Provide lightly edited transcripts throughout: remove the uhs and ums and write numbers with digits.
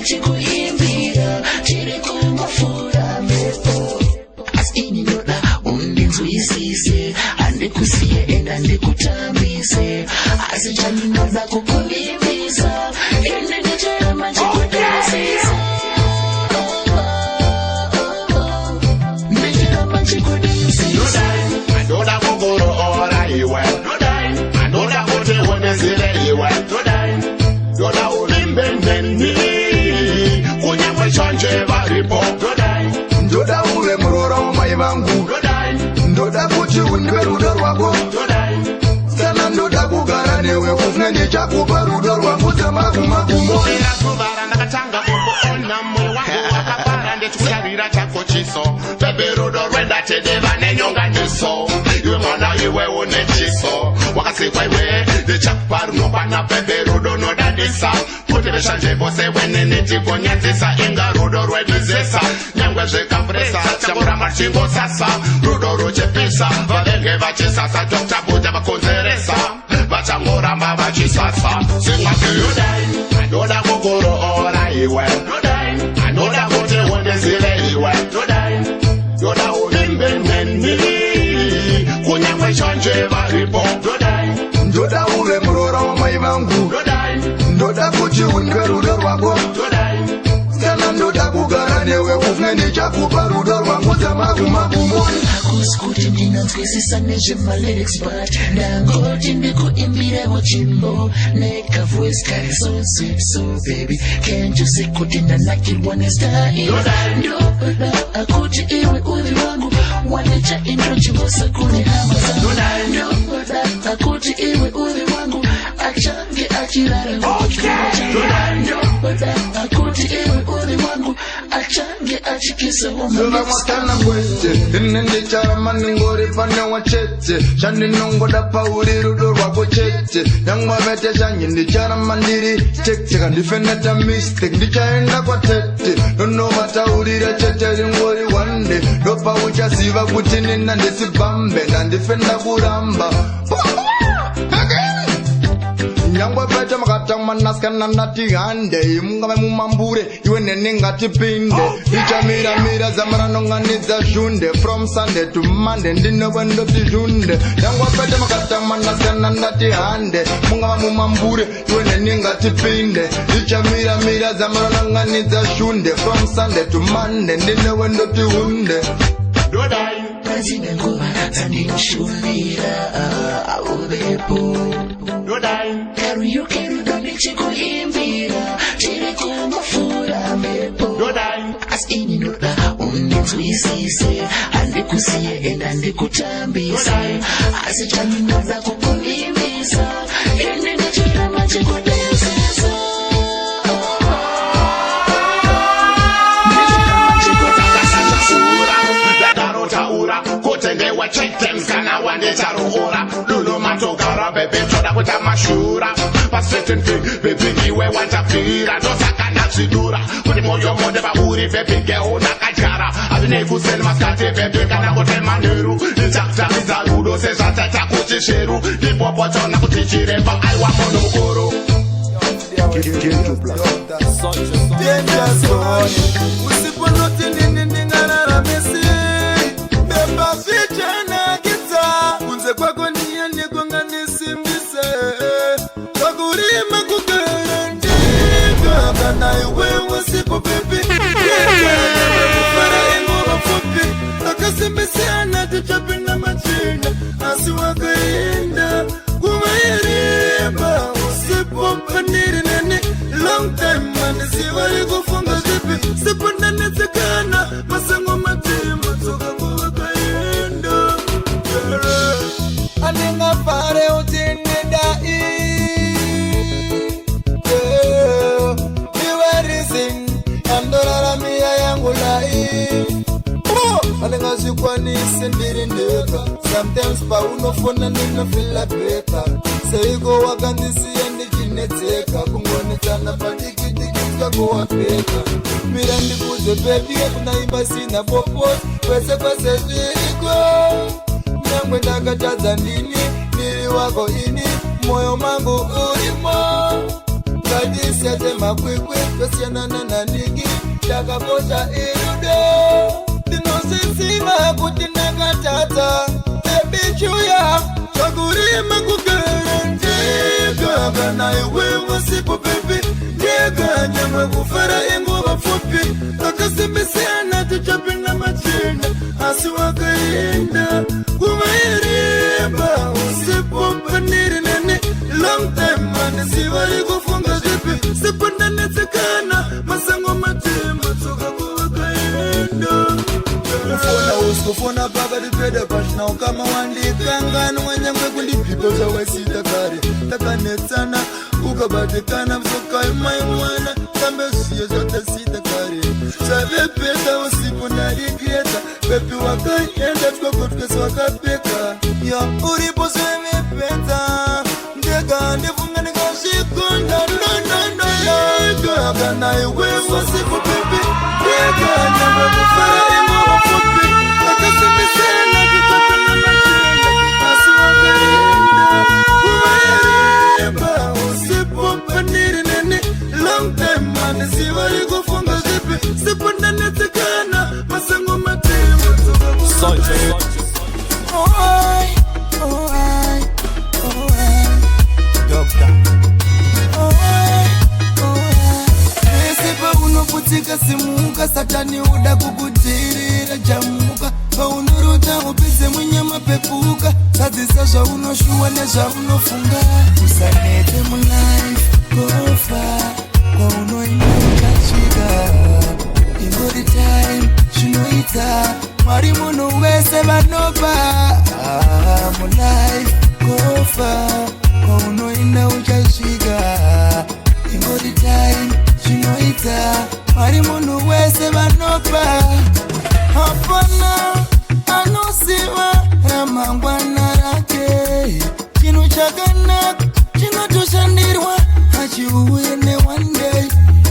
chikuimbira chiri kumafura mepo asi ini ndoda undinzwisise handikusiye enda handikutambise asi chandinoda kukuvimbisa ende ndichiramba chikudisisa ndichiramba chikudisisa ndoda kukoroora iwe ndoda kuti unezire iwe ndoda urimbe neni kunyangwe chanje varipo ndoda uve murora wamai vangu ndoda kuti unipe rudo rwako kana ndoda kugara newe kufuna ndichakupa rudo rwangu dzemagumagumo kuvara ndakatanga kukuona moyo wangu wakapara ndechikutarira chako chiso bebe rudo rwendatedeva nenyonganiso iwe mwana iwe une chiso wakasikwa iwe ndichakupa runokwana bebe rudo nodadisa kuti veshanje vose wenene tikonyadzisa inga rudo rwedizesa nyangwe zvikapuresa chamuramba chingosasa rudo ruchipisa vavenge vachisasa tokutabudza vakonzeresa vachangoramba vachisasa singakiudai ndoda kukoroora iwe ndoda kuti undizire iwe ndoda urimbe neni kunyangwe chanje varipo ndoda uve murora wamai vangu ndoda kuti unipe rudo rwako kana ndoda kugara newe kufuna ndichakupa rudo rwangu dzemagumagumo hakusi kuti ndinonzwisisa nezvemalyrics but ndangoti ndikuimbirewo chimbo nekavoice kari so sweet so baby can't you see kuti ndanakirwa nestyle ndoda akuti iwe uri wangu wandicha intro chivosa kune hama zangu ndoda akuti iwe uri wangu achange achirara ndoda akuti iwe uri wangu achange achikisa Silva mwakana kwete ine ndicharama ningori pane wachete shandinongoda pauri rudo rwako chete nyangwa vete shanyi ndicharama ndiri chete kandifeneta mistake ndichaenda kwa tete nonovataurira chete ringori wande ndopa uchaziva kuti nina ndisibambe ndandifenda kuramba nyangwa pete makatamanaskana nati hande mungave mumambure iwe nene ngatipinde ichamira zamaranonganidza zvunde from Sunday to Monday ndinove ndotizvunde nyangwa pete makatamanaskana nati hande mungava mumambure iwe nene ngatipinde ichamira zamaranonganidza zvunde from Sunday to Monday ndinove ndotihunde pazine nguva dzandinoshuvira auvepo karuyoke rudo ndichikuimbira tiri kumafura mepo asi ini ndoda undinzwisise handikusiye enda handikutambise asi chandinoda kukuvimbisa ende ndichiramba chikudisisa kutendewa chitems kana wandetaruhura lulu matogara bebe toda kuta mashura pasetin fi bebe iwe wantapira dosakana zvidura kuti moyo monde vauri bebe geona kajara avinekusen maskati bebe kana kuti manheru ndichakutamidza rudo sezvatata kuti sheru ndipopotona kuti chiremba aiwa mono mukuru Vijana giza unze kwako niye nigonga nisimbise kakurima kugarandika kana iwe wasipo pepe kufara ingo wafupi akasimbisiana tuchapina machina asi wakaenda kumayareba usipo pandiri nene long time man siwari kufunga zipi sipo nanetekana masango matimu tukangu aninga pare utini dai iwerizing andorara miya yangu lai aninga zikwanisi ndiri ndeka sometimes pa unofona ninofila beka seiko wakandisiya ndichinetseka kungonetsana padikidikizwa kuwapeka mira ndikuze bebie kunaimba sina popot kwese kwese zviriko nyangwe ndakatadza ndini ndiri wako ini moyo mangu urimo ngatisiate makwekwe kwesiyana nananigi takapota irudo tinosisiva kuti nakatata bebichuya chakurima kugaranteka kana iwe wasipo bebi ndega nyama kufara inguva fupi akasimbisiana tichapinda machina asi wakaenda kumairemba usipo paniri nene long time mani sivari kufunga zipi sipandanetsekana masango matemba tsoka kuvakaenda kufona usikufona pakati pede pachina ukama wandikangani wanyangwe kundipipo zvawasita kare takanetsana ukabatikana msokaimai mwana kambe zviyo zvatasita kare zvavepeta usipo narigreta bepi wakaenda twakotwese wakapeka ya uripo zvavepeta ndega ndifunga ndikazvikonda nononononega kana iwe usipo bepi ndega nyamba kufara ingova fupi akasimbisena tichapina machenda asi wakaenda kuvaeremba usipo paniri nene long time mani sivari kufunga zipi sipo ndanetsekana masango matema unoputika simuka satani uda kukutirira jamuka paunoruta upedze munyama pepuka sadzisa zvaunoshuwa nezvaunofunga usanete mulife kofa kwaunoina ukasvika ingori time zvinoita mwari munhu wese vanopa mulife kofa kwaunoina uchasvika ingori time zvinoita mwari munhu wese vanopa hapana anosiva ramangwana rake chinhu chakanaka chinotoshandirwa hachiuye ne1 day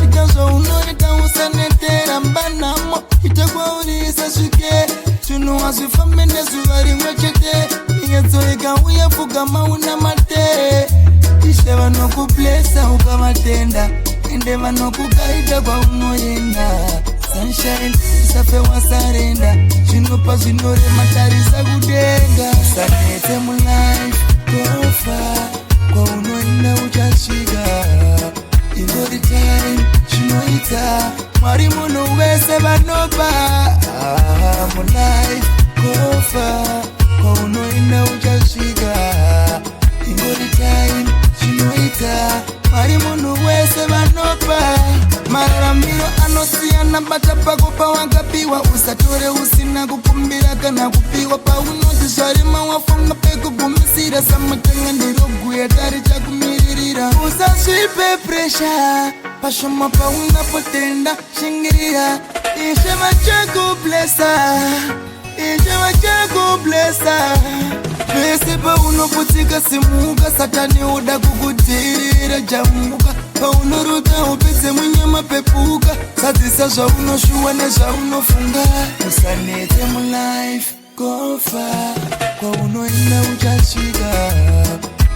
ita zvaunoita usanetera mbanamo ita kwaurisa svike zvinhu hazvifambe nezuva rimwe chete inyedzo ikauya pfugama una mate ishe vanokublesa ukavatenda ende vanokugaida kwaunoenda sunshine isafe wasarenda zvinopa zvinorema tarisa kudenga sanete mulife kofa kwaunoenda uchasvika ingori time zvinoita mwari munhu wese vanopa mulife kofa kwaunoenda uchasvika ingori time zvinoita mwari munhu wese vanopa mararamiro anosiyana bata pako pawakapiwa usatore usina kukumbira kana kupiwa paunoti zvarima wafunga pekugumisira samatanga ndiroguya tari chakumiririra usasvipe presha pashoma paunapotenda shingirira ishe vachakublesa ishe vachakublesa pese paunoputika simuka satani uda kukutirira jamuka paunoruta upedze munyama pepuka sadzisa zvaunoshuwa nezvaunofunga usanete mulife kofa kwaunoenda uchasvika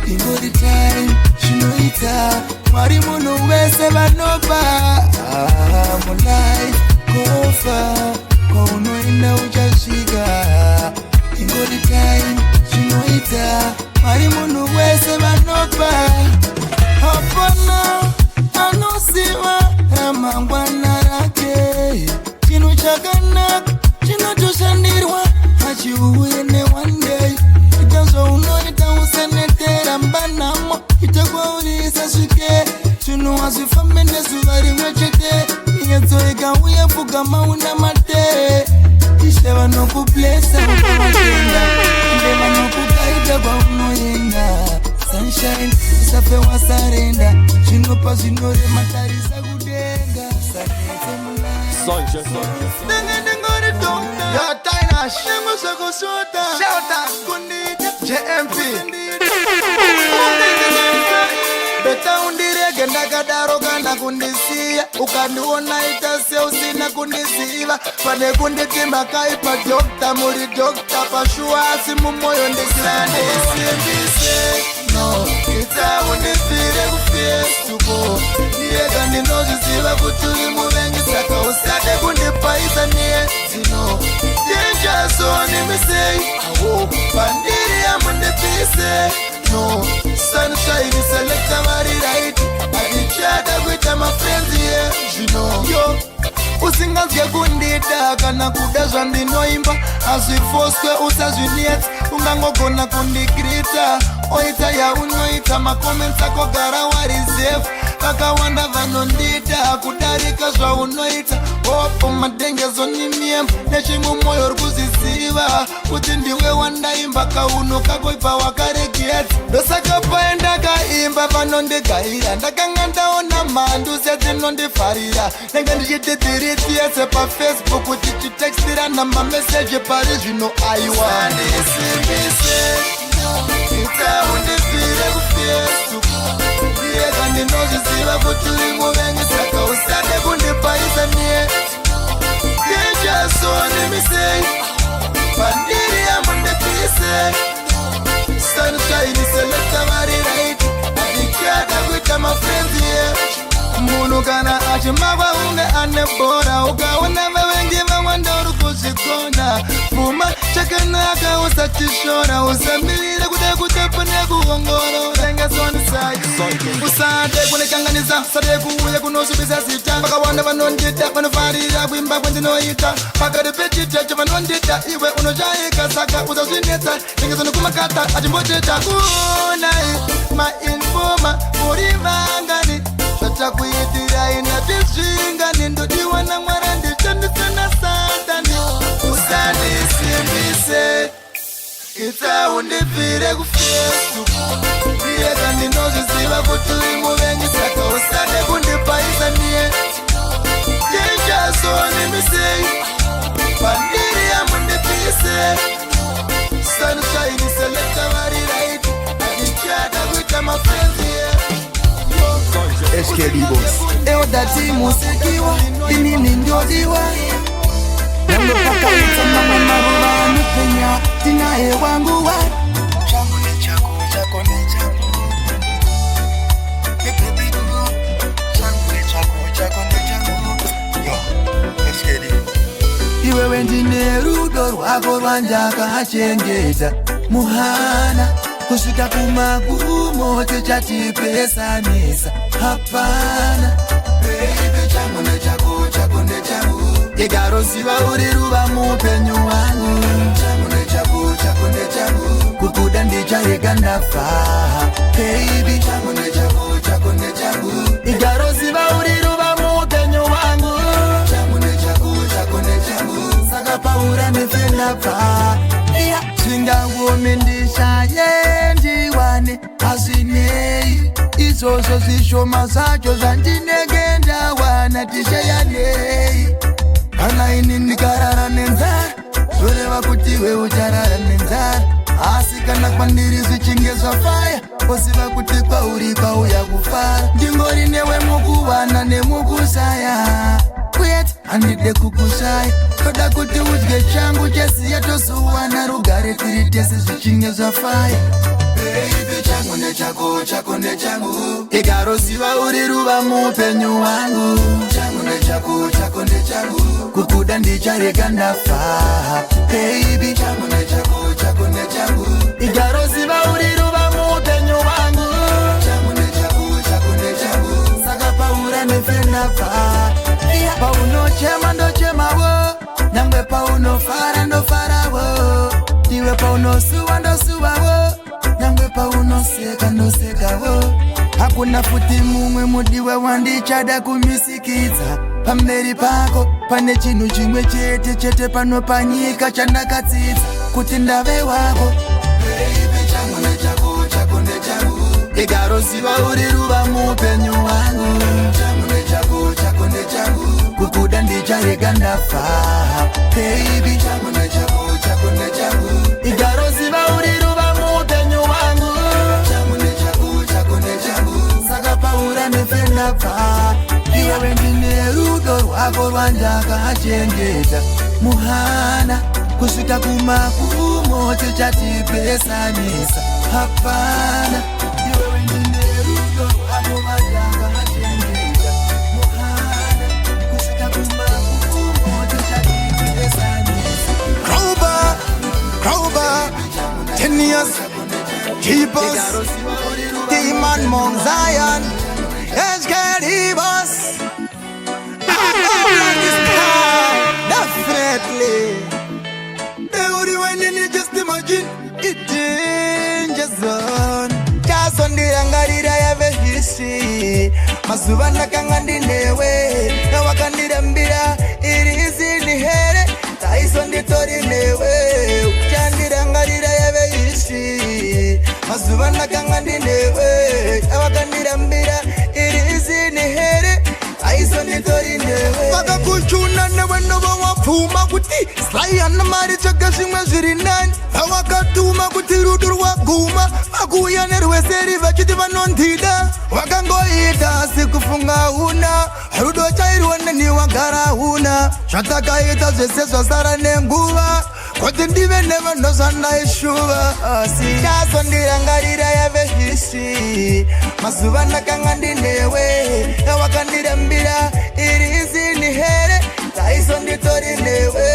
ingori time zvinoita mwari munhu wese vanopa mulife kofa kwaunoenda uchasvika ingori time zvinoita mwari munhu wese vanopa hapana anosiva ramangwana rake chinhu chakanaka chinotoshandirwa hachiuye ne1 day ita zvaunoita usanetera mbanamo ita kwaurisa svike zvinhu hazvifambe nezuva rimwe chete inyedzo ikauya pfugama una mate ishe vanokublesa ukavatenda ende vanokugaida kwaunoenda sunshine isafe wasarenda zvinopa zvinorema tarisa kudenga sanete mulife ndingori donda Yatainash nengo zvakosvota Shelter kundita JMP beta undirege ndakadaro kana kundisiya ukandiona ita seusina kundiziva pane kunditi makaipa dokta muri dokta pashuwa asi mumoyo ndisimbise no ita undifire kufestuko ndiyega ndino say, oh, Pandiri, I'm on the piece. No, sunshine is a little very right. I did chat with my friends here, you know. Yo, usingazie kundita kana kudazwa ndinoimba azvifoswe usazvinetsa ungangogona kundigrita oita yaunoita makoments ako gara warizefu vakawanda vanondita kudarika zvaunoita opo madengezo nimyembo nechimwe mwoyo uri kuziziva kuti ndiwe wandaimba kauno kakoibva wakaregeta ndosaka paendakaimba vanondigaira ndakanga ndaona mhandu sedzinondifarira nenge ndichitidiriti yese pafacebook kuti tichitextirana mameseji pari zvino aiwa ndisimbise itaundifire kufacebook yega ndinozviziva kuti uri muvengi saka usade kundipaisa net yechasonimisei pandiri yamundipise sunshine selecta vari right adikada kuita mafrenzi munhu kana achimava unge ane bhora ukaona vavengi vamwanda uri kuzvikona pfuma chakanaka usatishora usambilire kuda kutepo nekuongorora engesonisai usade kunekanganisa sade kuuya kunosvibisa zita vakawanda vanondita vanofarira kuimba kwendinoita pakati pechitecho vanondita iwe unochaika saka usazvinetsa engesonikumakata achimboteta kunai mainfoma uri vangani zvatakuitirai natizvingani ndodiwana mwara ndichandisana satani usandisimbise itaundifire kufacebook yega ndinozviziva kuti uri muvengi saka usade kundipaisa niye yechasonimisei pandiri yamundipise sunshine selecta vari right adichada kuita mafrenzi eodati musikiwa inini ndodiwa nandopakaita mamamarovanu penya tinaye wangu wa changu ni chako chako ni changu changu ni chako chako ni changu iwewe ndine rudo rwako rwanjakachengeta muhana kusvika kumagumo tichatipesanisa hapana baby changu nechako chako nechangu igaroziva uri ruva mupenyu wangu changu nechako chako nechangu kukuda ndicharega ndafa baby changu nechako chako nechangu igaroziva uri ruva mupenyu wangu changu nechako chako nechangu saka paura nefendafa zvingangome ndishaye ndiwane hazvinei izvozvo zvishoma zvacho zvandinenge ndawana tishayanei kana ini ndikarara nenzara zvoreva kuti we ucharara nenzara asi kana kwandiri zvichinge zvafaya oziva kuti kwauri kwauya kufara ndingori newe mukuwana nemukusaya kwete handide kukushaya toda kuti udye changu chesiya tosuwana rugare tiri tese zvichinge zvafaya baby changu nechako chako nechangu igaroziva uri ruva mupenyu wangu changu nechako chako nechangu kukuda ndicharega ndafa baby changu nechako chako nechangu igaroziva uri ruva mupenyu wangu changu nechako chako nechangu saka paura nefendafa paunochema ndochemawo nyangwe paunofara ndofarawo iwe paunosuwa ndosuwawo nyangwe paunoseka ndosekawo hakuna futi mumwe mudiwe wandichada kumisikidza pamberi pako pane chinhu chimwe chete chete pano panyika chandakatsitsa kuti ndave wako baby changu nechako chako nechangu igaroziva uri ruva mupenyu wangu changu nechako chako nechangu kukuda ndicharega ndafa baby changu nechako chako nechangu igaroziva uri ruva mupenyu wangu changu nechako chako nechangu saka paura nefendafa iwewe ndine rudo rwako rwanjakachengeta muhana kusvika kumagumo tichatipesanisa hapana iwewe ndine rudo rwako rwanjakachengeta muhana kusvika kumagumo tichatipesanisa genius. Keep us, Team on Mount Zion. Yes, keep us. Definitely. They would rewind in it, just imagine it danger zone. Just on the Rangarida have a history. Masubana Kangandi Newe. Now I can need a mbira. It is in the head. Ties on the Tori Newe. Kandi Rangarida have a history. Masubana Kangandi Newe. Now I can need a mbira. It is in the head. Ties on the Tori Newe. Wakakuchuna newe no wafuma kuti. Sly and the marriage of Gashima Zirinan. Awakatuma kuti Rudurwa Guma. Akuya nerweseri vachitiva nontida. Wakangoita sikufunga una. Rudo chairuane ni wagara una. Shatakaita zvese sara nenguva. Kuti ndive never nozana ishuva. Jasondirangarira yave history. Masuvana kangandi newe. Wakandirambira irizi ni here. Taisondi newe.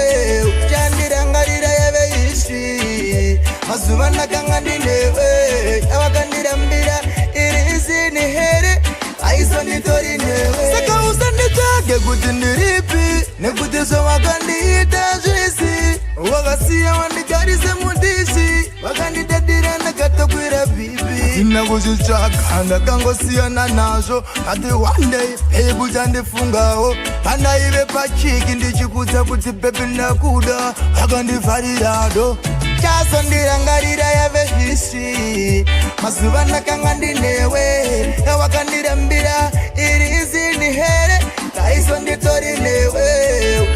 Jandirangarira yave history. Masuvana kangandi newe. Wakandirambira irizi ni here. Taisondi newe. Saka usanditake kuti ndiripi. Nekuti so wakandiita zvisi. Wakasia wandikarise mundishi. Wakandidadira nakatokwira bibi. Inakuchichaka ndakangosiyana nazvo. Ati one day hebu chandifungawo. Kana ive pachiki ndichikudza kuti baby ndakuda. Wakandivharirado. Jasondirangarira yave history. Mazuva ndakangandi newe. Wakandirambira irizi ni here. Taisonditori newe.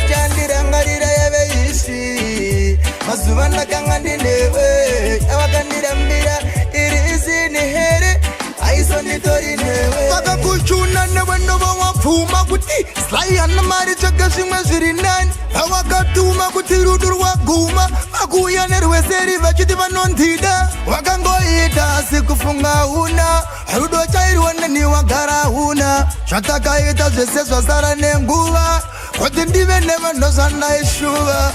Chandirangarira yave history. Mazuva ndakangandi newe. Wakandirambira irizi ni here. Taisonditori newe. Wakakuchuna newe nova wafuma kuti. Sly and the marriage of Gashima Zirinan. Awakatuma kuti Rudurwa Guma. Akuya nerweseri vachitiva nontida. Wakangoita sikufunga una. Rudo chairuane ni wagara una. Shatakaita zvese sara nenguva. Kuti ndive never nozana ishuva.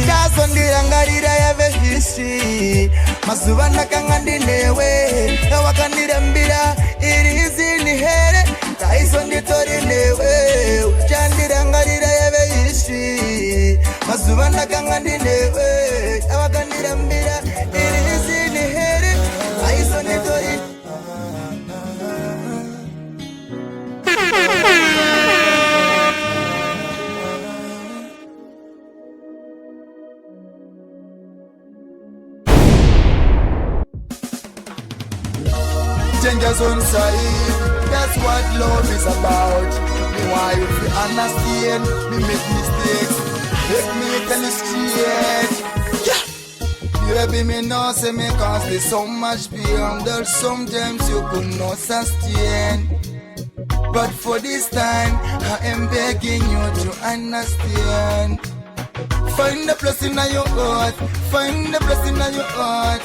Jasondirangarira yave history. Mazuva ndakangandi newe. Wakandirambira irizi ni here. Taisonditori newe. Chandirangarira yave history. Mazuva ndakangandi newe. Wakandirambira irizi ni here. Taisonditori. Changes on side, that's what love is about. Me why if you understand, me make mistakes, make me tell you straight. Yeah, baby, me know say me cause there's so much pain. There's sometimes you could not sustain. But for this time, I am begging you to understand. Find the place in your heart, find the place in your heart.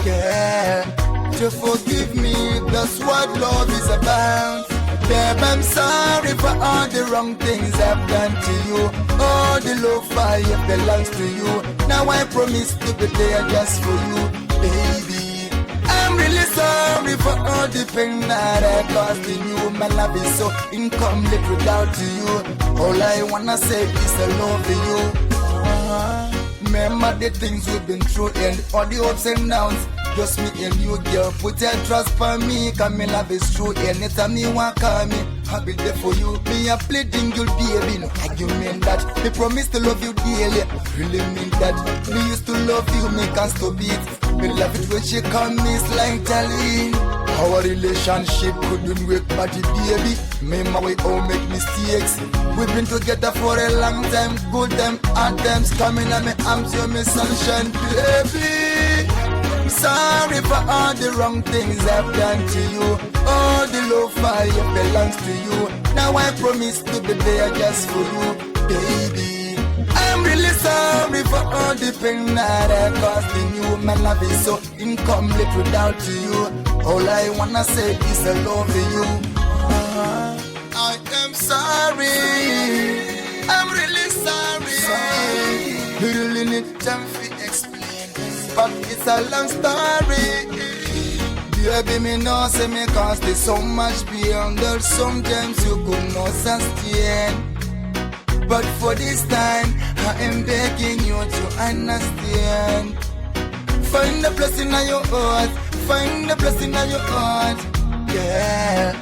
Yeah. To forgive me, that's what love is about. Babe, I'm sorry for all the wrong things I've done to you. All the love fire belongs to you. Now I promise to be there just for you, baby. I'm really sorry for all the pain that I caused in you. My love is so incomplete without you. All I wanna say is I love you. Remember the things we've been through and all the ups and downs. Just me and you, girl, put your trust for me. Cause me love is true. Anytime you want call me, I'll be there for you. Me a pleading you, baby, no argument that. Me promise to love you daily, really mean that. Me used to love you, me can't stop it. Me love it when she call me slightly. Our relationship couldn't work, but baby, me my way all make mistakes. We've been together for a long time, good time, hard times coming and me arms, you're my sunshine, baby. Sorry for all the wrong things I've done to you. All the love fire belongs to you. Now I promise to be there just for you, baby. I'm really sorry for all the pain that I caused in you. My love is so incomplete without you. All I wanna say is I love you. I am sorry. I'm really sorry. You really need time to explain, but it's it's a long story. Baby, me know say me cost it so much beyond that sometimes you could not sustain. But for this time, I am begging you to understand. Find the blessing in your heart, find the blessing in your heart. Yeah,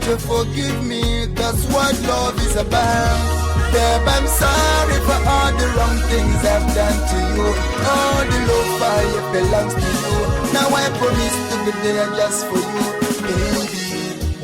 to forgive me, that's what love is about. Babe, I'm sorry for all the wrong things I've done to you. All the love fire belongs to you. Now I promise to be there just for you, baby.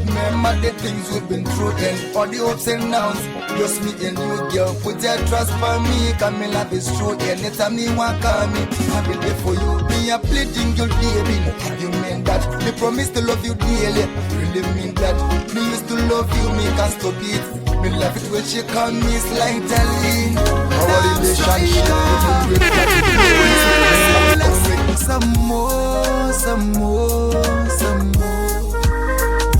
Remember the things we've been through and all the ups and downs. Just me and you, girl, put your trust for me. Cause me love is true. Anytime me want call me, I'll be there for you. Me a pleading you, baby. Have you meant that? Me promise to love you daily. Really mean that? Me used to love you, me can't stop it. Me love it when she call me slightly. Our relationship will be great. Some more, some more, some more.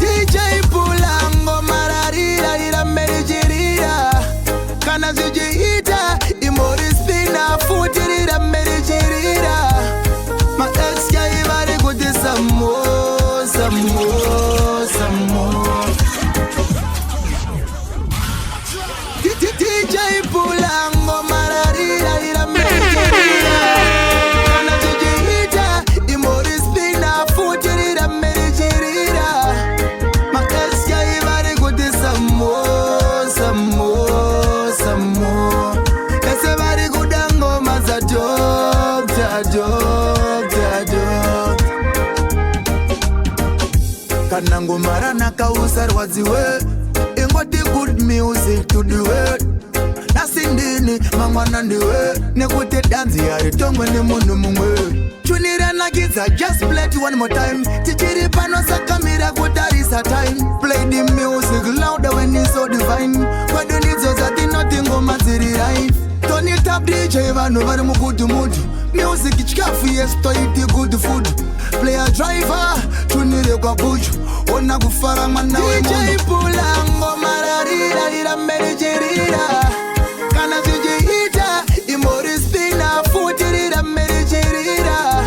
DJ Pulango mararira ira merijirira. Kana zijiita imori spina futirira merijirira. My ex guy very good is some more, some more, some more. DJ Pulango mararira ira merijirira. Kana zijiita imori spina futirira merijirira. My ex guy very good is some more, some more, some more. It's a very good ango maza dog, dog, dog. Kanango marana kausa rwaziwe. Ingoti good music to the world. Nasindini mangwana ndiwe. Nekute danzi yari tongwe ni munu mungwe. Chunira na giza just play it one more time. Tichiri pano sa kamera kutarisa time. Play the music louder when it's so divine. Kwa dunizo zati nothing go maziri right. Turn it up DJ vano vari mukudu mudu. Music ichikafu yes to eat good food. Play a driver, chunire kwa buju. Ona kufara mana we mundu. DJ Pulango mararira ira merijirira. Kana zijiita imori spina futirira merijirira.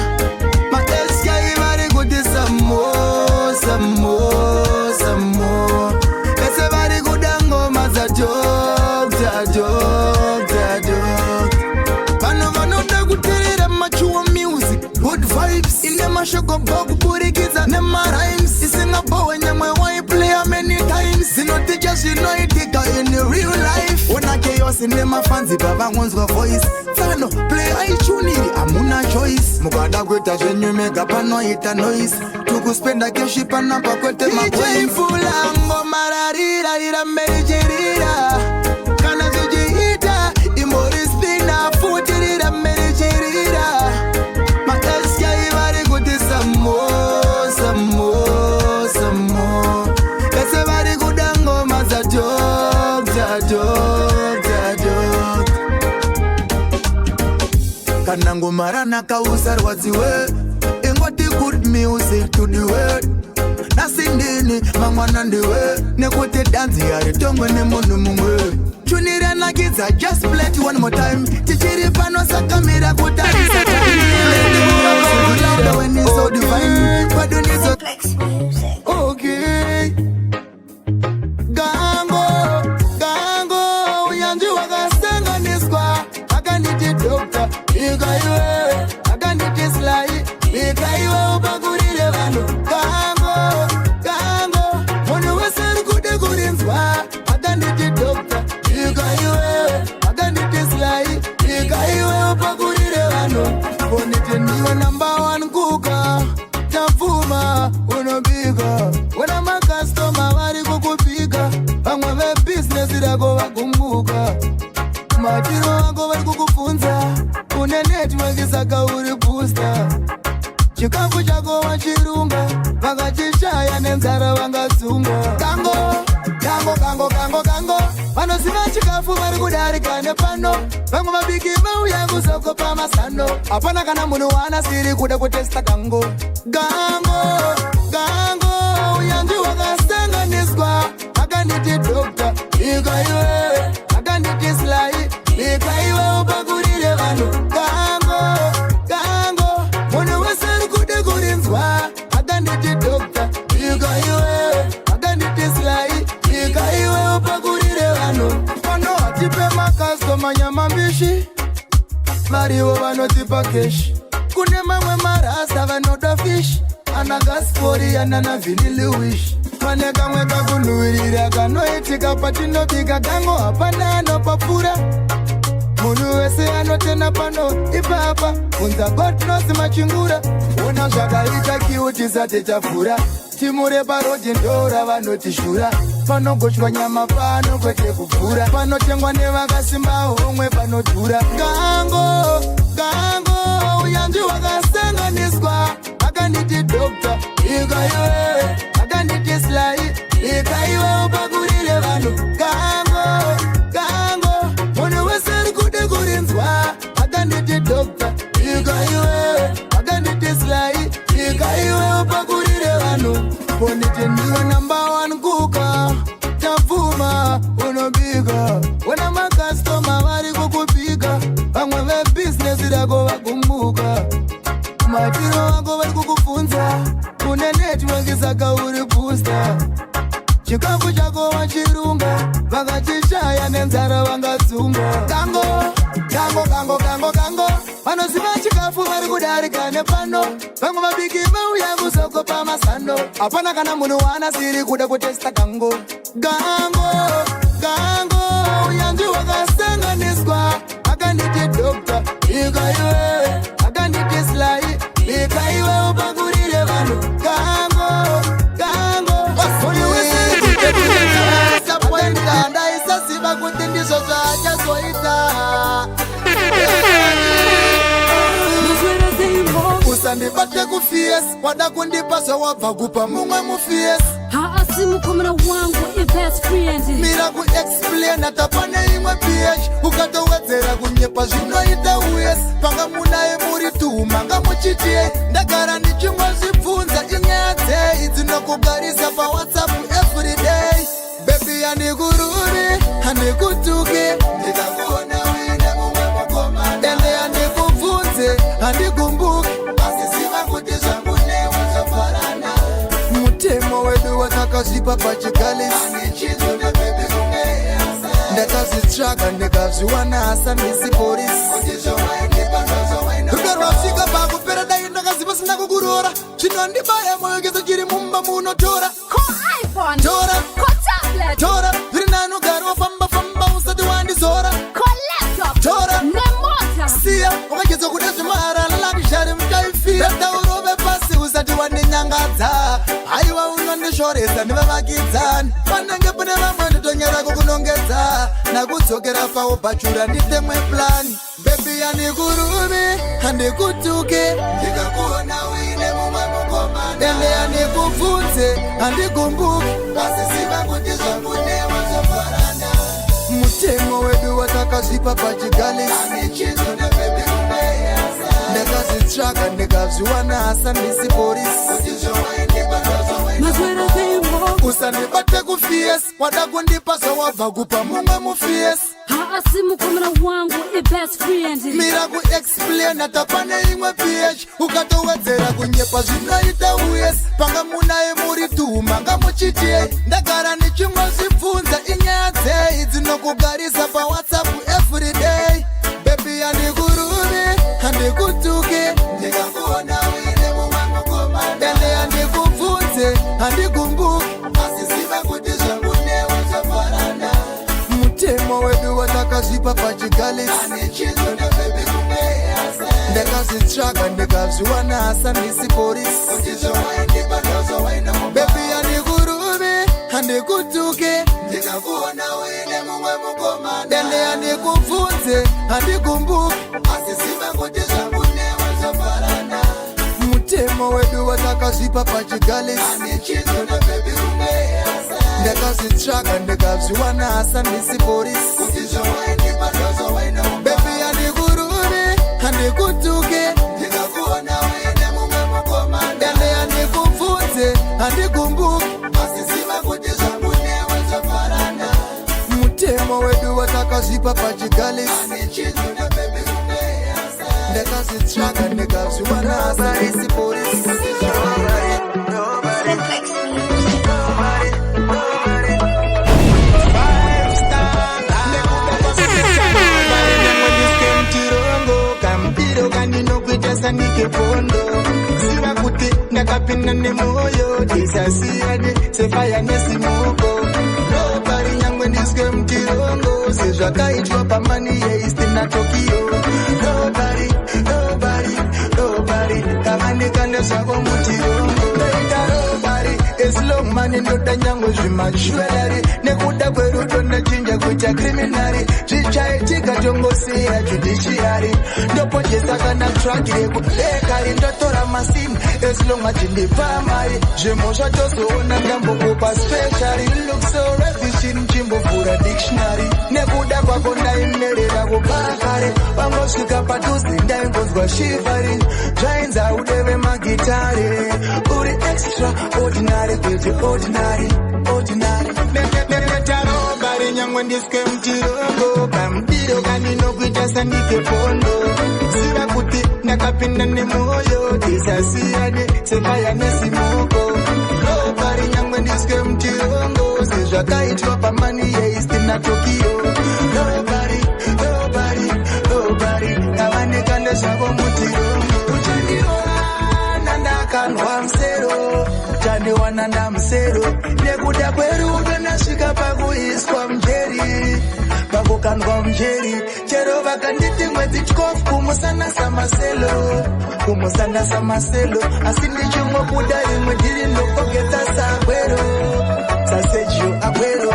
My ex guy very good is some more, some more, some more. It's a very good ango maza dog, dog, dog. Vano dagutirira machuwa music, good vibes. In the mashoko bogu purikiza nema rhymes. Isinga bowe nyamwe why play many times. Sinoti just you know it in the real life. When I chaos in them fancy baba wants go voice. Fano play I chuni amuna choice. Mugada gweta jenyu mega pano ita noise. Tuku spenda keshi pana pakote makwai. DJ Pulango mararira ira merijirira. Kana zijiita imori spina futirira merijirira. My ex guy very good is some more, some more, some more. It's a very good ango maza dog, dog. Kanango marana kausa rwaziwe. Ingoti good music to the world. Nasindini mangwana ndiwe. Nekute danzi yari tongwe ni munu mungwe. Chunira na giza just play it one more time. Tichiri pano sa kamera kutarisa time. Play the music louder when it's so divine. Kwa dunizo okay. Gango uyanjiwa gasenga niskwa. Akaniti doctor ikaiwe. Akaniti slai ikaiwe upagurire vanu. Gango munu weseri kude kurinzwa. Akaniti doctor ikaiwe. Akaniti slai ikaiwe upagurire vanu. Bonite niwe number one kuka. Tafuma unobiga. Wena makastoma wari kukupika. Amwa ve business irako wakumbuka. Matiro wako wari kukufunza. Une network isaka uri booster. Chikafu chako wachirunga. Vakachishaya nenzara wangasunga. Kango Vanosiva chikafu vari kudarika nepano. Vangu mabiki vauya kusoko pamasano. Apana kana munu wana siri kuda kutesta kango. Gango uyanjiwa gasenga niskwa. Akaniti doctor ikaiwe. Akaniti slai ikaiwe upagurire vanu. Gango munu marivo vanotipa kesh. Kune mamwe marasta vanoda fish. Ana gaspori anana vinili wish. Pane kamwe kakunuirira kanoitika patinobika kango hapana anopapura. Munhu wese anotenda pano ipapa. Unza God knows machingura. Ona zvakaita kiutisati tafura. Timure parodi ndora vanotishura. Panogochwa nyama pano kwete kuvhura. Panotengwa nevakasimba homwe panodhura. Gango uyanzvi wakasanganiswa. Akaniti doctor ikaiwe. Akaniti sly ikaiwe upakurire vanhu. Gango munhu wese ari kude kurinzwa. Akaniti doctor ikaiwe. Akaniti sly ikaiwe upakurire vanhu. Bonite ndiwe number 1 kuka. Tafuma unobika. Wena makastoma vari kukupika. Vamwe vebusiness rako vakumbuka. Matiro wako vari kukufunza. Kune network saka uri booster. Chikafu chako wachirunga. Vakatishaya nenzara vangatsunga. Gango vanoziva chikafu vari kudarika nepano. Vamwe vabiki vauya kusoko pamasando. Hapana kana munhu waanasiri kuda kutesta gango. Uyanzvi wakasanganiswa. Akaniti doctor ikaiwe. Akaniti sly ikaiwe upakurire vanhu. Gango munhu wese disappointa. Ndaisasiva kuti ndizvo zvachazoita. Usandibate kufies. Wada kundipa zvawabva kupa mumwe mufies. Haasi mukomana wangu i-best friend. Mira ku-explain hata pane imwe ph. Ukatowedzera kunyepa zvinoita uyes. Panga munaye muri tu manga muchitie. Ndagara ndichimwe zvibvunza inyaya dzei dzinokugarisa paWhatsApp everyday. Baby handikururi handikutuke. Ndikakuona uine mumwe mukomana. Ende handikubvunze handikumbuke. Asiziva kuti zvangu newe zvafarana. Mutemo wedu watakazvipa pachigalisi. Ndakazvitsvaga ndikazviwana hasa ndisi polisi. Ruka rwasvika pakupera dai ndakaziva sina kukurora. Zvinondibaya moyo kese chiri mumba munotora. iPhone. Tora. Tablet. Tora. Zviri nano gari wafamba usati wandizora. Laptop. Tora. Nemota. Siya wakagedza kuda zvimahara lalakishari mutaifira. Taurove pasi usati wandinyangadza. Haiwa unondishoresa nevavakidzani. Panenge pane vamwe nditonyera kukunongedza. Nakudzokera paubhachura nditemwe plani. Baby handikurumi handikutuke. Ndikakuona uine mumwe mukomana. Ende handikubvunze handikumbuke. Pasiziva kuti zvangu newe zvafarana. Mutemo wedu watakazvipa pachigalisi. Ndakazvitsvaga ndikazviwana hasa ndisi polisi. Usandibate kufies. Wada kundipa zvawabva kupa mumwe mufies. Haasi mukomana wangu i-best friend. Mira ku-explain hata pane imwe ph. Ukatowedzera kunyepa zvinoita uyes. Panga munaye muri tu manga muchitie. Ndagara ndichimwe zvibvunza inyaya dzei dzinokugarisa paWhatsApp everyday. Baby handikurumi handikutuke. Ndikakuona uine mumwe mukomana. Ende handikubvunze handikumbuke. Asiziva kuti zvangu newe zvafarana. Mutemo wedu watakazvipa pachigalisi. Ndakazvitsvaga ndikazviwana hasa ndisi polisi. Baby handikurumi handikutuke. Ndikakuona uine mumwe mukomana. Ende handikubvunze handikumbuke. Asiziva kuti zvangu newe zvafarana. Mutemo wedu watakazvipa pachigalisi. Ndakazvitsvaga ndikazviwana hasa ndisi polisi. Baby handikurumi handikutuke. Ndikakuona uine mumwe mukomana. Ende handikubvunze handikumbuke. Asiziva kuti zvangu newe zvafarana. Mutemo wedu watakazvipa pachigalisi. Ndakazvitsvaga ndikazviwana hasa ndisi polisi. sandike pondo ziva kuti ndakapinda nemoyo tisasiyane sefaya nesimuko nobari nyangwe ndiswe mutirongo sezvakaitwa pamani yeist na Tokyo nobari kavanekane zvako mutirongo eslong mani ndoda nyangwe zvimashwelari nekuda kwerudo ndachinja kuita kriminari zvichaitika tongosiya judiciary ndopojesa kana traki reku ekari ndotora masini eslong achindipa mari zvimo zvatozoona ndambokupa special you look so ravishing chimbovhura dictionary nekuda kwako ndaimerera kupara kare wangosvika padhuzi ndaingonzwa shivaring zvainza udeve magitare uri extraordinary kuti ordinary netarobari nyangwe ndiswe mutirongo pamudiro kaninokuita sandike pondo ziva kuti ndakapinda nemoyo tisasiyane sefaya nesimuko robari nyangwe ndiswe mutirongo sezvakaitwa pamani yeist na Tokyo robari kavanekane zvavo mutirongo uchandiona ndakanwa msero chandiwana ndamusero nekuda kwerudo nasvika pakuiswa mjeri pakukandwa mjeri chero vakanditi mwedzi 12 kumusandasa maselo asi ndichimokuda rimwe ndiri ndopogeta sagwero sasejo agwero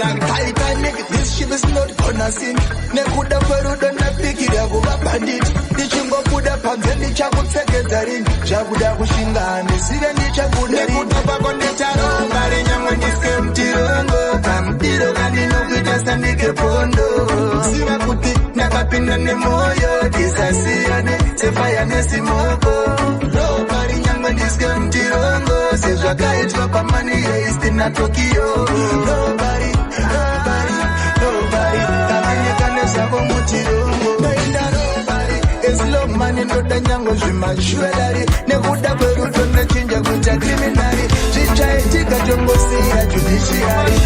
like Titanic this ship is not gonna sink nekuda kwerudo ndapikira kuva banditi ndichingokuda panze ndichakupfekedza rini zvakuda kushingana sive ndichakuda nekuda kwako ndicharomba rinyamwe ndiswe mutirongo pamudiro kandinokuita sandike pondo ziva kuti ndakapinda nemoyo tisasiyane sefaya nesimoko ropa rinyamwe ndiswe mutirongo sezvakaitwa pamani yeist na Tokyo robari kavanyekane zvavo mutirongo noinda robari eslong mani ndoda nyangwe zvimashwelari nekuda kwerudo ndachinja kuita kriminari zvichaitika tongosiya judiciary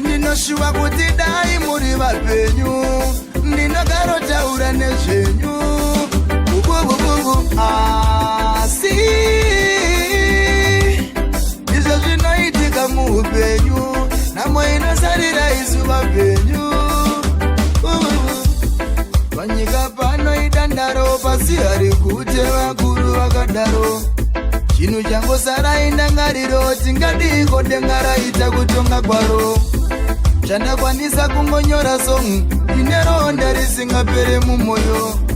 ndinoshuva kuti dai muri vapenyu ndinogarotaura nezvenyu asi izvo zvinoitika muupenyu namo inosarira isu vapenyu panyika panoita ndaro pasi hari kute vakuru vakadaro chinhu changosara indangariro tingadiko dengaraita kutonga kwaro chandakwanisa kungonyora song ineronda risingapere mumwoyo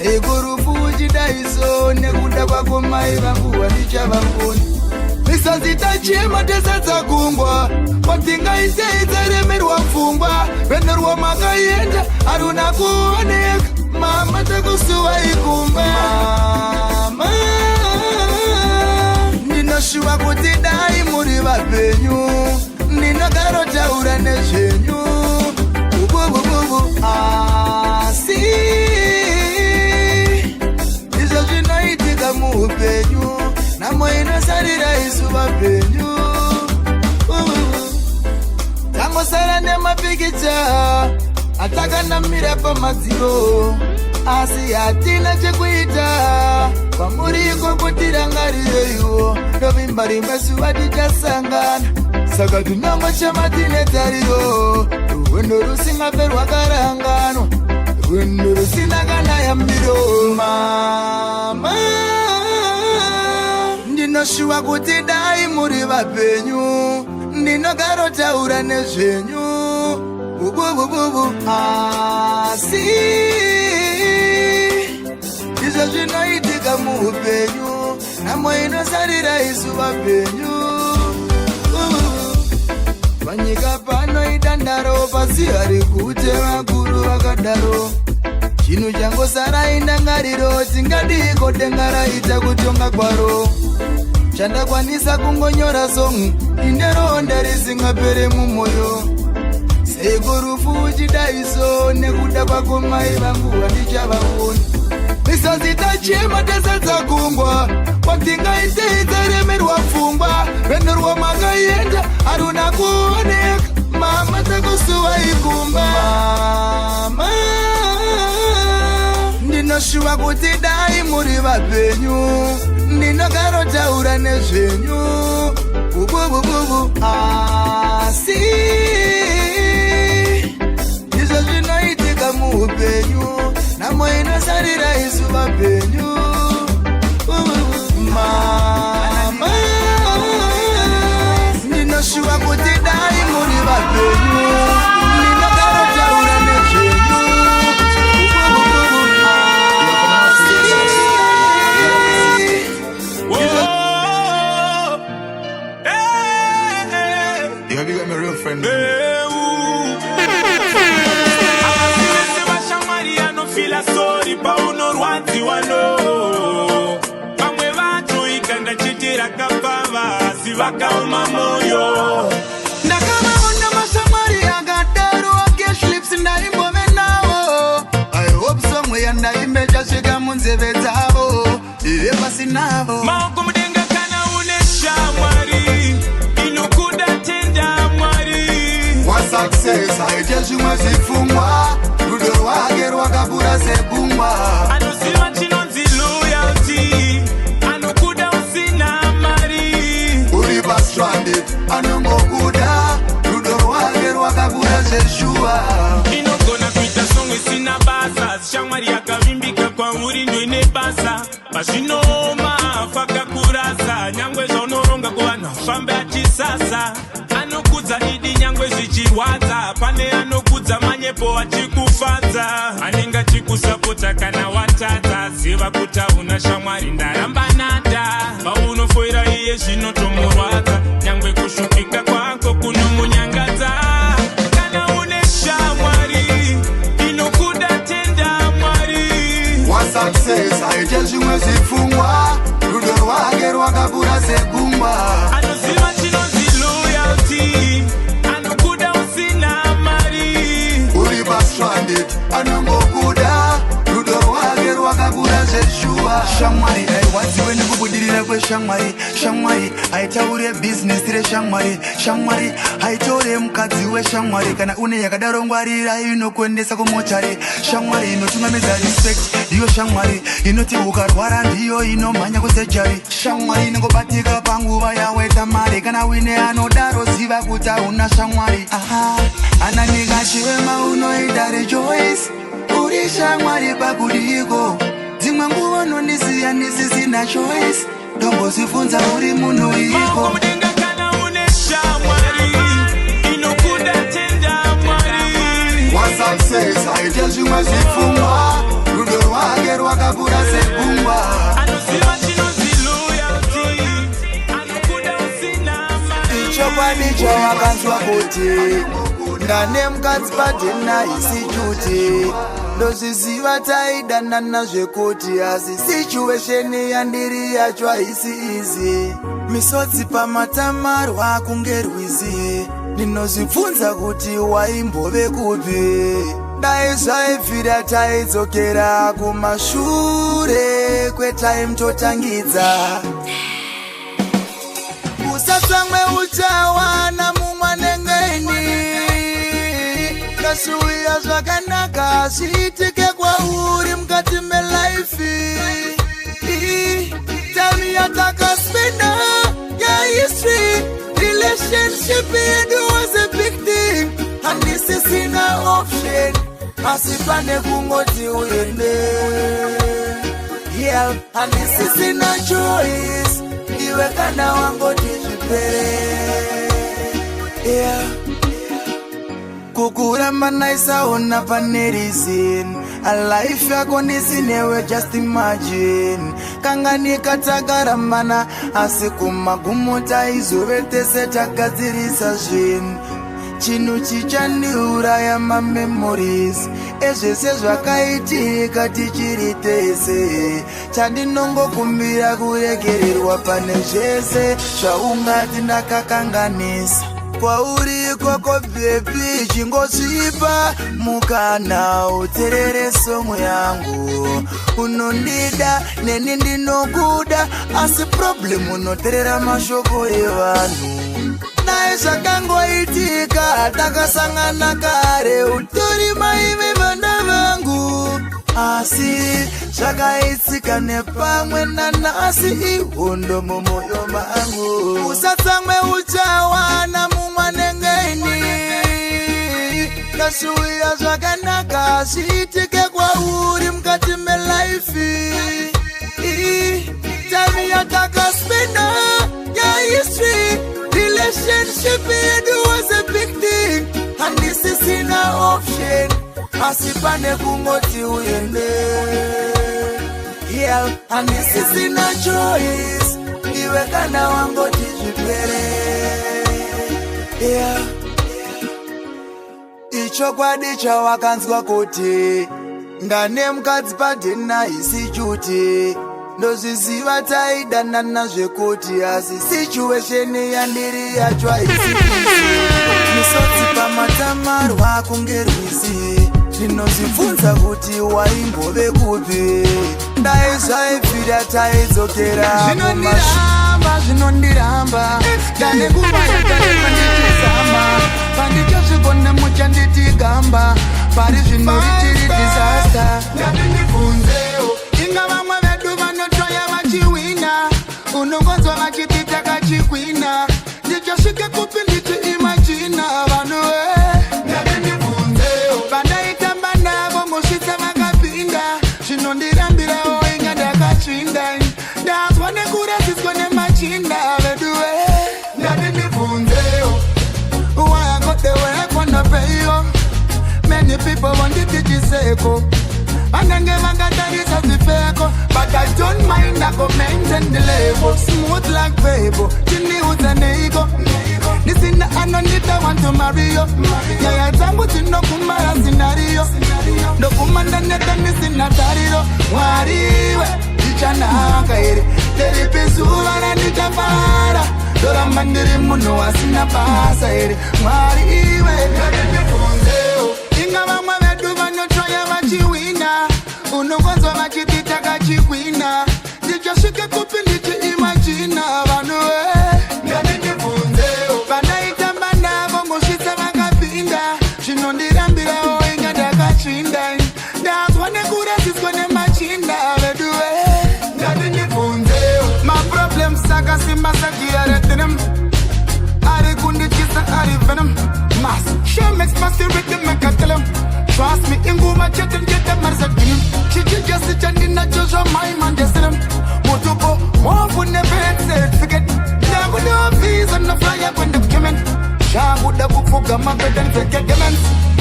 seikurufu uchidaiso nekuda kwako mai vangu wandichavangoni misodzi tachema tesatsakungwa kwatingaiteidzaremerwa pfungwa venherwa makaenda haruna kuoneka mama tekusuva ikumba mama ndinoshuva kuti dai muri vapenyu ndinogarotaura nezvenyu asi izvo zvinoitika muupenyu namo inosarira isu vapenyu tangosara nemapikicha atakanamira pamadziro asi hatina chekuita kwamuriko kuti rangarireiwo ndovimba rimwe zuva tichasangana saka tinongochema tine tariro rwendo rusingape rwakaranganwa rwendo rusina kana yambiro mama ndinoshuva kuti dai muri vapenyu ndinogarotaura nezvenyu asi izvo zvinoitika muupenyu namo inosarira isu vapenyu panyika panoita ndaro pasi hari kute vakuru vakadaro chinhu changosara indangariro tingadiko dengaraita kutonga kwaro chandakwanisa kungonyora song ineronda risingapere mumwoyo Igurufu chidaiso nekuda kwako mai vangu vandichavaona misazitachema tesatsa kungwa kwatingaiteidzaremerwa pfungwa venurwa makaenda haruna kuoneka mama takusuwa ikumba mama ndinoshuva kuti dai muri vapenyu ndinokarotaura nezvenyu bububububu asi izvo zvinoitika muupenyu namo inosarira isu vapenyu mama ndinoshuva kuti dai muri vapenyu ndinokarotaura nezvenyu Have you got my real friend? Sorry, pauno rwanzi wano pamwe vatu ikanda chitira kapava sivakauma moyo ndakavaona mashamwari akadaro akeslips ndaimbove navo I hope somwe yandaimbe chasvika munzeve dzavo ive pasinavo maoko mudenga kana une shamwari inokuda tenda mwari wa success aite zvimwe zvipfungwa rudo rwake rwakakura segungwa anoziva chinonzi loyalty anokuda usina mari uri pastranded anongokuda rudo rwake rwakakura zveshuwa inogona kuita somwe isina basa shamwari yakavimbika kwauri ndoine basa pazvinooma fakakurasa nyangwe zvaunoronga kuvanhu afambe achisasa anokudza idi nyangwe zvichirwadza pane anokudza manyepo achikufadza anenge achikusapota kana watadza ziva kuti hauna shamwari ndaramba nada paunofoira iye zvinotomurwadza nyangwe kushupika kwako kunomunyangadza kana une shamwari inokuda tenda mwari wa success aite zvimwe zvipfungwa rudo rwake rwakakura segungwa anoziva chinonzi loyalty anokuda usina mari uri pastranded anongokuda rudo rwake rwakakura zveshuwa shamwari aiwadziwe nekubudirira kweshamwari shamwari aitaure bhizinesi reshamwari shamwari aitore mukadzi weshamwari kana une yakadaro ngwarira inokuendesa kumochari shamwari inotungamidza respect ndiyo shamwari inoti ukarwara ndiyo inomhanya kusejari shamwari inongobatika panguva yaweta mari kana wine anodaro ziva kuti hauna shamwari ananika chema unoita rejoice uri shamwari pakudiko dzimwe nguva nondisiya ndisisina choice ndombozifunza uri munhu iko mudenga kana une shamwari inokuda tenda mwari wa success aite zvimwe zvipfungwa rudo rwake rwakakura segungwa anoziva chinonzi loyalty anokuda usina mari ichokwadi chawakanzwa kuti ndane mukadzi padhena isi chuti ndozviziva taidanana zvekuti asi situation yandiri yacho haisi izi misodzi pamatamarwa kunge rwizi ndinozvibvunza kuti waimbove kupi dai zvaibvira taidzokera kumashure kwetime totangidza usatsamwe uchawana mumwanengeni ndasuya zvakanaka zviitike kwauri mukati melaifi time yatakaspenda yahistory relationship yedu was a big thing handisisina option asi pane kungoti uende yeah handisisina choice iwe kana wangoti zvipere yeah kukuramba naisaona pane reason a life yako ndisinewe just imagine kanga nikatakarambana asi kumagumo taizove tese tagadzirisa zvinhu chinhu chichandiuraya mamemories ezvese zvakaitika tichiri tese chandinongokumbira kuregererwa pane zvese zvaungati ndakakanganisa kwauri koko baby chingosvipa mukana uterere somo yangu unondida neni ndinokuda asi problem unoterera mashoko evanhu naye zvakangoitika takasangana kare utori maime vana vangu asi zvakaitsika nepamwe nanasi ihondo mumwoyo mangu usatsamwe uchawana mumwanengeni kasuya zvakanaka zviitike kwauri mukati melaifi time yatakaspenda yahistory relationship yedu was a big thing handisisina option asi pane kungoti uende yeah handisisina choice iwe kana wangoti zvipere yeah ichokwadi chawakanzwa kuti ndane mukadzi padhena isichuti ndozviziva taidanana zvekuti asi situation yandiri yacho haisikuti misodzi pamatamarwa kunge rwizi zvinozvibvunza kuti waimbove kupi dai zvaibvira taidzokera zvinondiramba ndane nguva yakareba ndichizama pandichozvigona muchanditigamba pari zvinoritiri disaster ndandinibvunzewo inga vamwe vedu vanotoya vachiwina unongonzwa vachiti takachikwina ndichosvike kupi ndichiimachina vanhu ndandinibvunzewo vandaitamba navo musvitsa vakapinda zvinondirambirawo inga ndakatsvinda ndanzwa nekuradziswa nemachinda vedu ndandinibvunzewo why I got the work on the payo many people want to teach you anenge vangatarisa zvipfeko but I don't mind I go maintain the level smooth like paper chiniudza neiko ndisina anondita want to marry yo nyaya dzangu dzinokumara scenario ndokuma ndaneta ndisina tariro mwariwe ndichanaka here ndiripi zuva randichafara ndoramba ndiri munhu asina basa here mwariwe ndandinibvunzewo inga vamwe vedu vanotoya vachiwina unongonzwa vachiti takachikwina ndichosvike kupi ndichiimachina vanhu ndandinibvunzewo vandaitamba navo musvitsa vakapinda zvinondirambirawo inga ndakatsvinda ndanzwa nekuradziswa nemachinda vedu ndandinibvunzewo maproblems akasimba sakiaretenem ari kundichisa ari venom mas she makes my spirit make a tell him trust me inguma chetem chetem marzakim chichijasi chandinacho zvamai mandeserem mutupo movu nebet forget ndakuda visa noflya kwende kukemen zvakuda kupfuga mabhedha nzvekegemen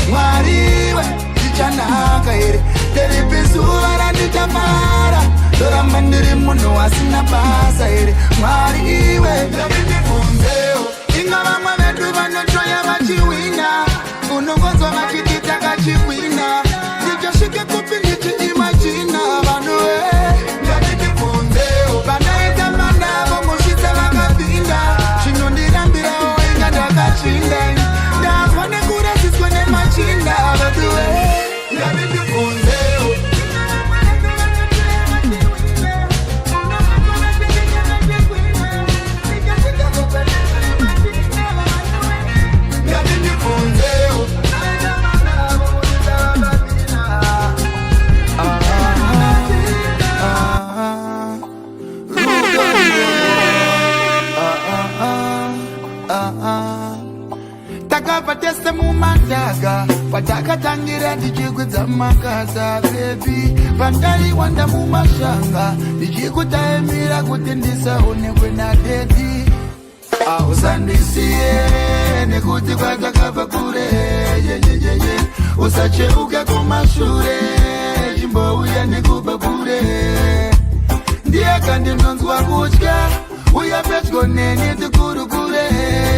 mwariwe ndichanaka here ndiripi zuva randichafara ndoramba ndiri munhu asina basa here mwariwe ndandinibvunzewo inga vamwe vedu vanotoya vachiwina unongonzwa vachiti takachikwina ndichosvike kupi ndichiimachina vanhu ndandinibvunzewo vandaitamba navo musvitsa vakapinda zvinondirambirawo inga ndakatsvinda ndanzwa nekuradziswa nemachinda vedu ndandinibvunzewo takavatese mumadaga patakatangira ndichikwidza makasa bebi pandaiwanda mumashanga ndichikutaimira kuti ndisaonekwe nadedi usandisiye nekuti kwatakabva kure yeyeyeye usacheuke kumashure chimbouya nekubva kure ndiye kandinonzwa kutya uya pedyo neni tikurukure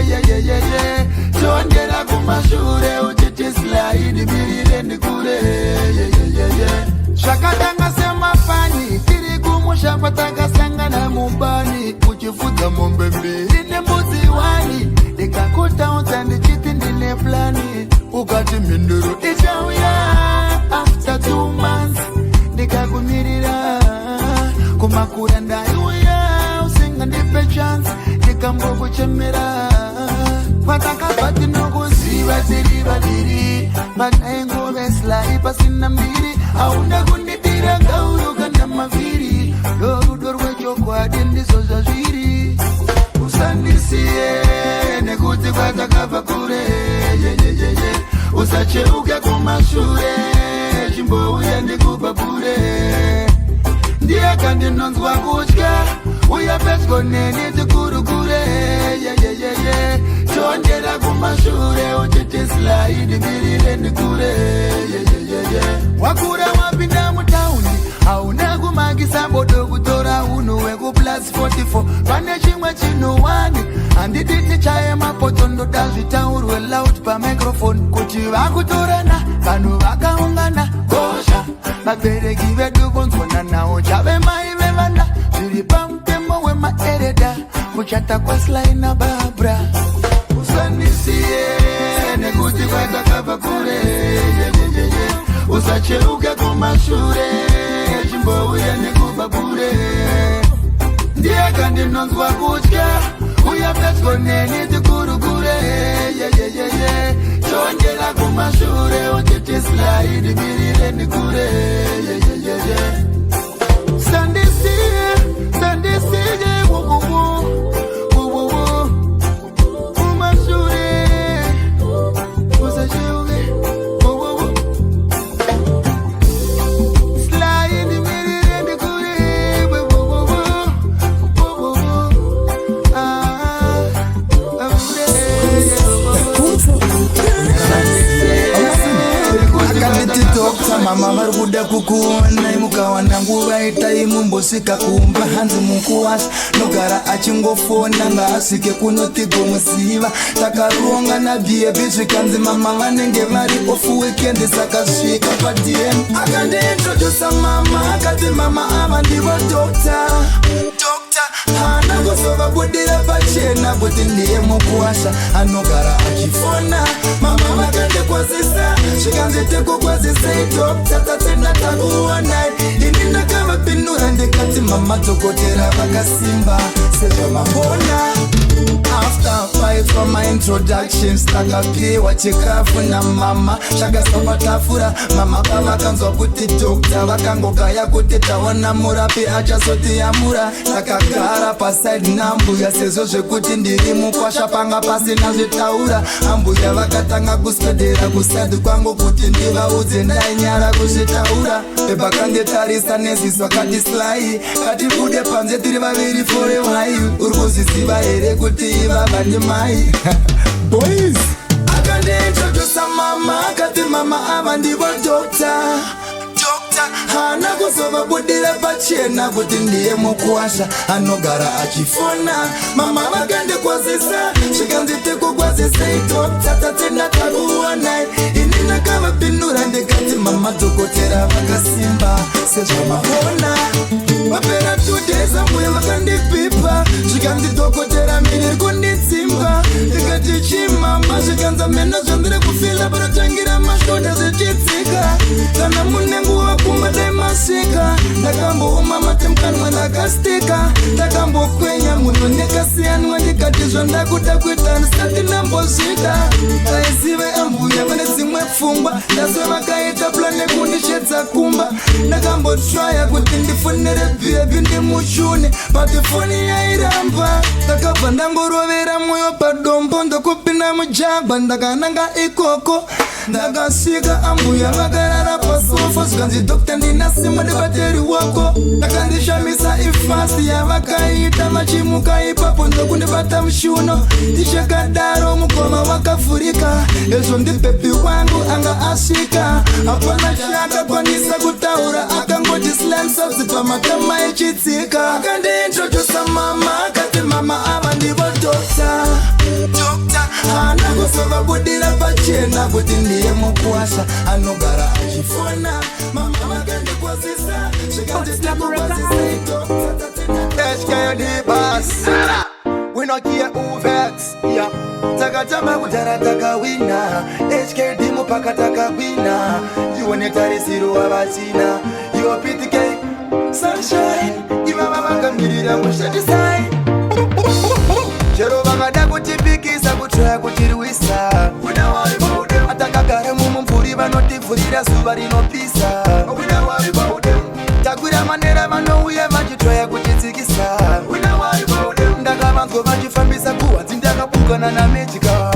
yeyeyeye tondera kumashure uchiti slaidi mirire ndikure yeyeyeye zvakatanga semafani tiri kumusha takasangana mubani uchifudza mombe mbiri nembudzi wani ndikakutaudza minduru ichauya after 2 months ndikakumirira kumakura ndaiuya usingandipe chance ndikambokuchemera patakabva tinokuziva tiri vaviri mataingoveslai pasina mbiri hauna kundidira gauro kana mavhiri dorudo rwechokwadi ndizvo zvazviri usandisiye nekuti kwatakabva kure usacheuke kumashure chimbouya ndikubhabhure ndiyakandinonzwa kutya uya pedyo neni tikurukure chondera kumashure uchitislaidi mirire ndikure wakura wapinda mutauni hauna kumangisa bodo kutora unhu wekuplus 44 pane chimwe chinhuwani handiditi chaye mapoto ndoda zvitaurwe loud pamicrofone kuti vakutorana vanhu vakaungana gosha vabereki vedu kunzwana nawo chave mai vevana zviri pamutemo wemaereda kuchata kwaslai nababra usandisiye nekuti kwatakabva kure usacheuke kumashure chimbouya nekubhabhure ndiyakandinonzwa kutya uya pedyo neni tikurukure chondera kumashure uchitislaidi mirire ndikure sandisiye kumashure usacheuke mama vari kuda kukuonai mukawana nguva itai mumbosvika kumba hanzi mukuwasha nogara achingofona ngaasvike kunotigomuziva takaronga nabiebi zvikanzi mama vanenge vari ofu weekend saka svika padm akandiintrodusa mama akati mama ava ndivo dokta hana kuzovabudira pachena kuti ndiye mukuwasha anogara achifona mama vakandikwazisa zvikanzi tikukwazisei dokta tatenda takuonai ini ndakavapindura ndikati mama dhokotera vakasimba sezvamabona after fight for my introductions takapiwa chikafu namama zvakaiswa patafura mama pavakanzwa kuti dokta vakangogaya kuti taona murapi achazotiyamura takagara pasaidi nambuya sezvo zvekuti ndiri mukwasha panga pasina zvitaura ambuya vakatanga kuswedera kusaidi kwangu kuti ndivaudze ndainyara kuzvitaura pepakanditarisa neziso katislai katibude panze tiri vaviri forewai uri kuzviziva here kuti ivava ndimai boys akandiintrodusa mama akati mama ava ndivo dokta hana kuzovabudira pachena kuti ndiye mukuwasha anogara achifona mama vakandikwazisa zvikanzi tikukwazisei dokta tatenda takuonai ini ndakavapindura ndikati mama dhokotera vakasimba sezvamabona vapera 2 days ambuya vakandipipa zvikanzi dhokotera miriri kunditsimba ndikati chimama zvikanza mena zvandiri kufila parotangira mashoda zvichitsika kana mune nguva kumba daimasvika ndakambouma matemukanwa ndakastika ndakambokwenya munhu ndikasiyanwa ndikati zvandakuda kuita ndisati ndambozvida aizive ambuya vane dzimwe pfungwa ndasve vakaita plan nekundishedza kumba ndakambotraya kuti ndifonere bhebi ndimuchune but foni yairamba ndakabva ndangorovera mwoyo padombo ndokupinda mujagwa ndakananga ikoko ndakasvika ambuya vakarara pasofa zvikanzi dokta ndina simba ndivateri wako ndakandishamisa ifasti yavakaita vachimuka ipapo ndokundibata mushuno tichakadaro mukoma wakavhurika ezvo ndibhebi wangu anga asvika hapana chaakakwanisa kutaura akangoti slamsabzi pamatama echidzika akandiintrodusa mama akati mama ava ndivo dokta hana kuzovabudira pachena kuti ndiye mukuwasha anogara achifona mama vakandikwazisa zvikanditikukwazisei dokta HKD boss we not care who vex yeah takatamba kudhara takawina HKD pakatakagwina iwe netarisiro wavachina iwe PTK sunshine iva vavakamirira mushadisai chero vakada kutipikisa kutraya kutirwisa atakagara mumumvuri vanotivhurira zuva rinopisa takwira manera vanouya vachitraya kutitsikisa ndakavanzwa vachifambisa kuhwadzi ndakabukana namejika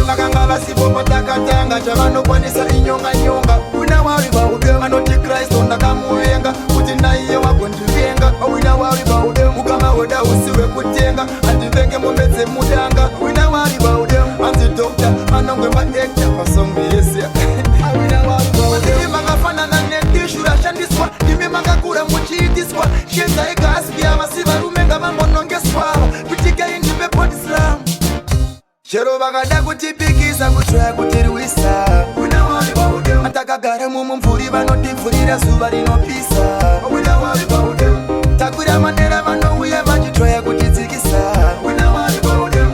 vakanga vasipopo takatanga chavanokwanisa inyonga-nyonga wina wari vaude vanoti kristu ndakamuvenga kuti naiye wagondivenga wina wari vaude mukama weda usiwe kutenga handivenge momedze mudanga wina wari vaude hanzi dokta vanongwe maekta pasongo yese ndimi makafanana netishu rashandiswa ndimi makakura muchiitiswa shedza egaspia vasi varume ngavambonongeswa kutikei ndipe podislam chero vakada kutipikisa kutraya kutirwisa atakagara mumumvuri vanotivhurira zuva rinopisa takwira manera vanouya vachitraya kutitsikisa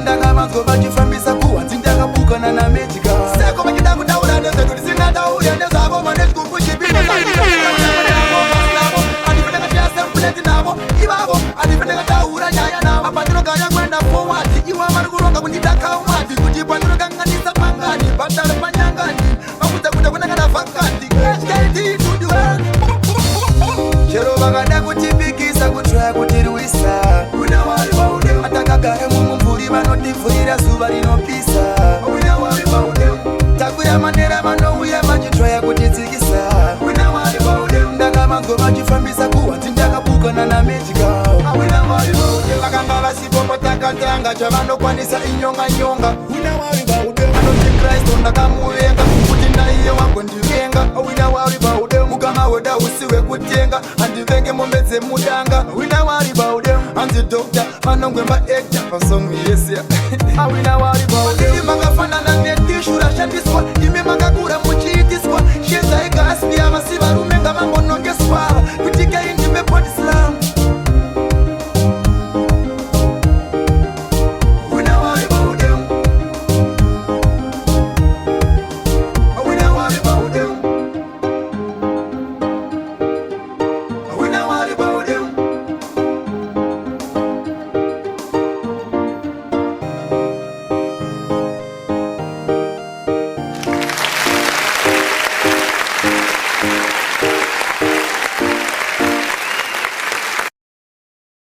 ndakavanzwa vachifambisa kuhwadzi ndakabukana namejika seko vachida kutaura nezvedu tisingataure nezvavo vanezvikumbushipiaaandifendekatiasempuleti navo ivavo andifendekataura nyaya navo apandinogara kwenda forward iwa vari kuronga kundidakaumati kuti pandinokanganisa mangani bhatari panyangani vakuta kunangana vhakati chero vakada kutipikisa kutraya kutirwisa atakagara mumumvuri vanotivhurira zuva rinopisa takwira manera vanouya vachitraya kutitsikisa ndakavanzwa vachifambisa kuhwadzi ndakabukana namejika vakanga vasipopo takatanga chavanokwanisa inyonga-nyonga vanoti kristu ndakamuvenga kuti naiye wagondivenga wina wari vaude mukama weda usiwe kutenga handivenge momedze mudanga wina wari vaude hanzi dokta vanongwe maekta pasongo yese wina